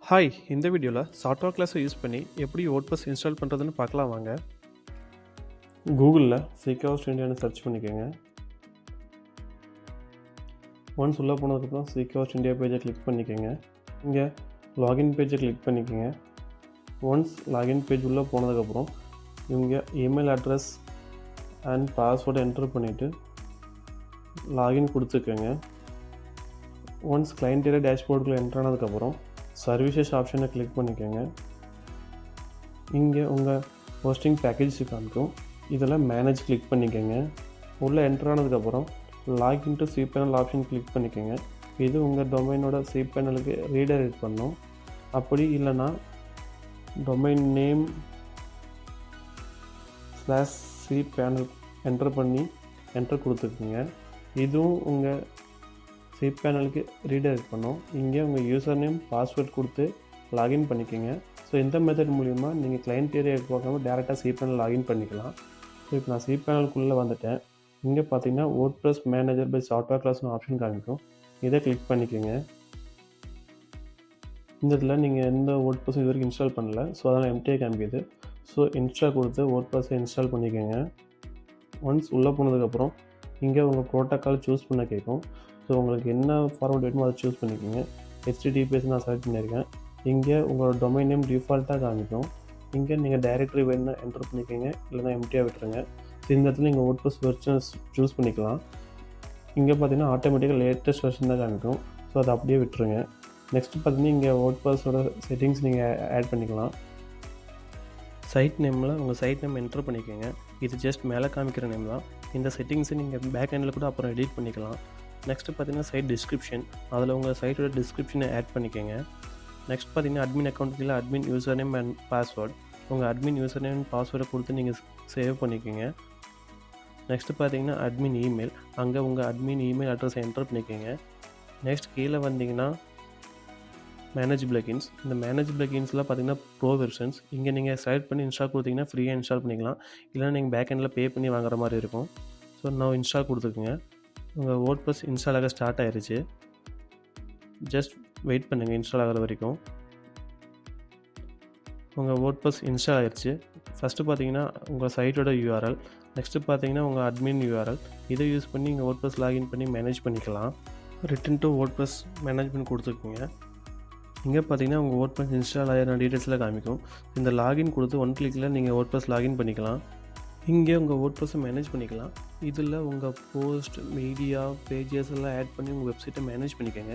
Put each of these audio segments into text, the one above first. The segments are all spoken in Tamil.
ஹாய், இந்த வீடியோவில் Softaculous யூஸ் பண்ணி எப்படி WordPress இன்ஸ்டால் பண்ணுறதுன்னு பார்க்கலாம் வாங்க. கூகுளில் SeekaHost India-னு சர்ச் பண்ணிக்கோங்க. ஒன்ஸ் உள்ளே போனதுக்கப்புறம் SeekaHost India பேஜை கிளிக் பண்ணிக்கோங்க. இங்கே லாகின் பேஜை கிளிக் பண்ணிக்கோங்க. ஒன்ஸ் லாகின் பேஜ் உள்ளே போனதுக்கப்புறம் இங்கே இமெயில் அட்ரஸ் அண்ட் பாஸ்வேர்டை என்ட்ரு பண்ணிவிட்டு லாகின் கொடுத்துக்கோங்க. ஒன்ஸ் கிளைண்ட் ஏரியா டேஷ்போர்டுக்குள்ளே என்ட்ரு ஆனதுக்கப்புறம் சர்வீசஸ் ஆப்ஷனை கிளிக் பண்ணிக்கோங்க. இங்கே உங்கள் ஹோஸ்டிங் பேக்கேஜ் காமிக்கும். இதில் மேனேஜ் கிளிக் பண்ணிக்கோங்க. உள்ளே என்ட்ரு ஆனதுக்கப்புறம் login to cPanel option click பண்ணிக்கோங்க. இது உங்கள் டொமைனோட cPanelக்கு ரீடைரக்ட் பண்ணும். அப்படி இல்லைன்னா டொமைன் நேம் /cPanel என்ட்ரு கொடுத்துக்குங்க. இதுவும் உங்கள் cPanelக்கு ரீடைரக்ட் பண்ணும். இங்கே உங்கள் யூசர் நேம் பாஸ்வேர்ட் கொடுத்து லாகின் பண்ணிக்கோங்க. ஸோ இந்த மெத்தட் மூலிமா நீங்கள் கிளைண்ட் ஏரியாவுக்கு போகாமல் டேரெக்டாக cPanel லாகின் பண்ணிக்கலாம். ஸோ இப்போ நான் cPanelக்குள்ளே வந்துட்டேன். இங்கே பார்த்தீங்கன்னா WordPress மேனேஜர் பை Softaculousனு ஆப்ஷன் காமிக்கும். இதை கிளிக் பண்ணிக்கோங்க. இந்த இதில் நீங்கள் எந்த WordPress இது வரைக்கும் இன்ஸ்டால் பண்ணல, ஸோ அதனால் எம்டியாக காமிக்குது. ஸோ இன்ஸ்டால் கொடுத்து WordPress இன்ஸ்டால் பண்ணிக்கோங்க. ஒன்ஸ் உள்ளே போனதுக்கப்புறம் இங்கே உங்கள் ப்ரோட்டோக்கால் சூஸ் பண்ண கேட்கும். ஸோ உங்களுக்கு என்ன ஃபார்மேட் வேணுமோ அதை சூஸ் பண்ணிக்கோங்க. HTTPS நான் செலக்ட் பண்ணியிருக்கேன். இங்கே உங்களோட டொமைன் நேம் டிஃபால்ட்டாக காமிக்கும். இங்கே நீங்கள் டைரக்டரி வேணும்னா என்ட்ரு பண்ணிக்கோங்க, இல்லைனா எம்டியாக விட்டுருங்க. ஸோ இந்த இடத்துல நீங்கள் WordPress வெர்ஷன்ஸ் சூஸ் பண்ணிக்கலாம். இங்கே பார்த்தீங்கன்னா ஆட்டோமேட்டிக்காக லேட்டஸ்ட் வெர்ஷன் தான் காமிக்கும். ஸோ அதை அப்படியே விட்டுருங்க. நெக்ஸ்ட்டு பார்த்தீங்கன்னா இங்கே WordPressோட செட்டிங்ஸ் நீங்கள் ஆட் பண்ணிக்கலாம். சைட் நேமில் உங்கள் சைட் நேம் என்ட்ரு பண்ணிக்கோங்க. இது ஜஸ்ட் மேலே காமிக்கிற நேம் தான். இந்த செட்டிங்ஸை நீங்கள் பேக் எண்டில் கூட அப்புறம் எடிட் பண்ணிக்கலாம். நெக்ஸ்ட்டு பார்த்தீங்கன்னா சைட் டிஸ்கிரிப்ஷன், அதில் உங்கள் சைட்டோட டிஸ்கிரிப்ஷனை ஆட் பண்ணிக்கோங்க. நெக்ஸ்ட் பார்த்தீங்கன்னா அட்மின் அக்கௌண்ட்டுக்கு admin user name and password, உங்கள் அட்மின் யூசர் நேம் அண்ட் பாஸ்வேர்டை கொடுத்து நீங்கள் சேவ் பண்ணிக்கோங்க. நெக்ஸ்ட்டு பார்த்தீங்கன்னா அட்மின் இமெயில், அங்கே உங்கள் அட்மின் இமெயில் அட்ரஸை என்டர் பண்ணிக்கோங்க. நெக்ஸ்ட் கீழே வந்தீங்கன்னா மேனேஜ் பிளகின்ஸ். இந்த மேனேஜ் பிளகின்ஸ்லாம் பார்த்தீங்கன்னா ப்ரோ வெர்ஷன்ஸ். இங்கே நீங்கள் செலக்ட் பண்ணி இன்ஸ்டால் கொடுத்தீங்கன்னா ஃப்ரீயாக இன்ஸ்டால் பண்ணிக்கலாம். இல்லைனா நீங்கள் பேக் எண்டில் பே பண்ணி வாங்குற மாதிரி இருக்கும். ஸோ நான் இன்ஸ்டால் கொடுத்துக்குங்க. உங்கள் WordPress இன்ஸ்டால் ஆக ஸ்டார்ட் ஆகிருச்சு. ஜஸ்ட் வெயிட் பண்ணுங்கள் இன்ஸ்டால் ஆகிற வரைக்கும். உங்கள் WordPress இன்ஸ்டால் ஆகிருச்சு. ஃபஸ்ட்டு பார்த்தீங்கன்னா உங்கள் சைட்டோட URL, நெக்ஸ்ட்டு பார்த்தீங்கன்னா உங்கள் அட்மின் URL, இதை யூஸ் பண்ணி நீங்கள் WordPress லாகின் பண்ணி மேனேஜ் பண்ணிக்கலாம். ரிட்டன் டு WordPress மேனேஜ்மெண்ட் கொடுத்துருக்குங்க. இங்கே பார்த்தீங்கன்னா உங்கள் WordPress இன்ஸ்டால் ஆகிற டீட்டெயில்ஸில் காமிக்கும். இந்த லாகின் கொடுத்து ஒன் கிளிக்கில் நீங்கள் WordPress லாகின் பண்ணிக்கலாம். இங்கே உங்கள் WordPress-ஐ மேனேஜ் பண்ணிக்கலாம். இதில் உங்கள் போஸ்ட், மீடியா, பேஜஸ் எல்லாம் ஆட் பண்ணி உங்கள் வெப்சைட்டை மேனேஜ் பண்ணிக்கோங்க.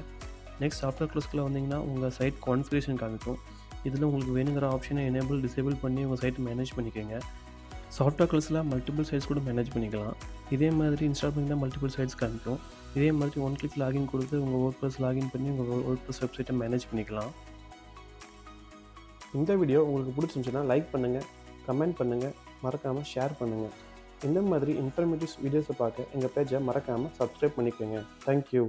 நெக்ஸ்ட் Softaculousக்குள்ள வந்தீங்கன்னா உங்கள் சைட் கான்ஃபிகரேஷன் காமிக்கும். இதில் உங்களுக்கு வேணுங்கிற ஆப்ஷனை எனேபிள் டிசேபிள் பண்ணி உங்கள் சைட்டை மேனேஜ் பண்ணிக்கோங்க. Softaculousல மல்டிபிள் சைட்ஸ் கூட மேனேஜ் பண்ணிக்கலாம். இதே மாதிரி இன்ஸ்டால் பண்ணிங்கன்னா மல்டிபிள் சைட்ஸ் காமிக்கும். இதே மாதிரி ஒன் கிளிக் லாகின் கொடுத்து உங்கள் WordPress லாகின் பண்ணி உங்கள் WordPress வெப்சைட்டை மேனேஜ் பண்ணிக்கலாம். இந்த வீடியோ உங்களுக்கு பிடிச்சிருந்துச்சுன்னா லைக் பண்ணுங்கள், கமெண்ட் பண்ணுங்கள், மறக்காமல் ஷேர் பண்ணுங்கள். இந்த மாதிரி இன்ஃபர்மேட்டிவ் வீடியோஸை பார்க்க எங்கள் பேஜை மறக்காமல் சப்ஸ்கிரைப் பண்ணிக்கோங்க. தேங்க்யூ.